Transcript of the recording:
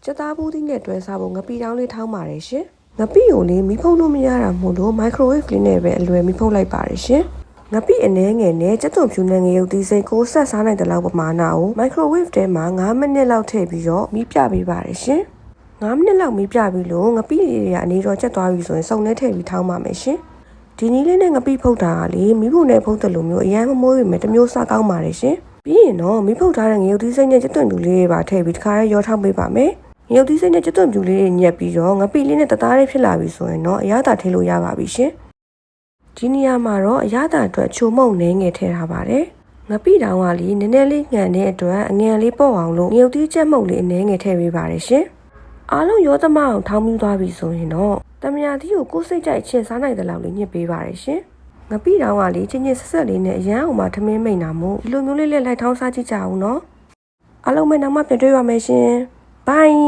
ကြက်သားဘူးသီးနဲ့တွဲစားဖို့ငပိတောင်းလေးထောင်းပါတယ်ရှင်ငပိကိုလေးမီးဖုံးလို့မရတာမို့လို့ microwave လေးနဲ့ပဲအလွယ်မီးဖုံးလိုက်ပါတယ်ရှင်ငပိအနှဲငယ်နဲ့ကြက်သွန်ဖြူနဲ့ငရုတ်သီးစိမ်းကိုဆက်စားနိုင်တဲ့လောက်ပမာဏကို microwave ထဲမှာ9မိနစ်လောက်ထည့်ပြီးတော့မီးပြပေးပါတယ်ရှင်9မိနစ်လောက်မီးပြပြီးလို့ငပိလေးတွေကနေတော့ချက်သွားပြီဆိုရင်စုံနဲ့ထည့်ပြီးထောင်းပါမယ်ရှင်ဒီနည်းလေးနဲ့ငပိဖုတ်တာကလေမီးပုံနဲ့ဖုတ်တယ်လို့မျိုးအရန်မမိုးပေမဲ့တစ်မျိုးစားကောင်းပါတယ်ရှင်ပြီးရင်တော့မီးဖုတ်ထားတဲ့ငရုတ်သီးစိမ်းနဲ့ကြက်သွန်ဖြူလေးတွေပါထည့်ပြီးတစ်ခါတည်းရောထောင်းပေးပါမယ်ငရုတ်သီးစိမ်းနဲ့ကြက်သွန်ဖြူလေးတွေညက်ပြီးတော့ငပိလေးနဲ့တသားလေးဖြစ်လာပြီဆိုရင်တော့အရသာထည့်လို့ရပါပြီရှင်ဒီနေရာမှာတော့အရသာအတွက်ချိုမုံနှဲငယ်ထည့်ထားပါတယ်ငပိတောင်ကလေနည်းနည်းလေးငံတဲ့အတွက်အငန်လေးပေါ့အောင်လို့ငရုတ်သီးချက်မှုတ်လေးအနှဲငယ်ထည့်ပေးပါတယ်ရှင်အားလုံးရောသမအောင်ထောင်းပြီးသွားပြီဆိုရင်တော့တမယာသီးကိုကိုယ်စိတ်ကြိုက်ချင်စားနိုင်တဲ့လောက်လေးညှစ်ပေးပါတယ်ရှင်ငပိတောင်ကလေချင်းချင်းဆက်ဆက်လေးနဲ့အရန်အောင်မှထမင်းမိန်တာမို့ဒီလိုမျိုးလေးလိုက်ထောင်းစားကြည့်ကြအောင်နော်အားလုံးပဲနောက်မှပြန်တွေ့ပါမယ်ရှင်ဘိုင်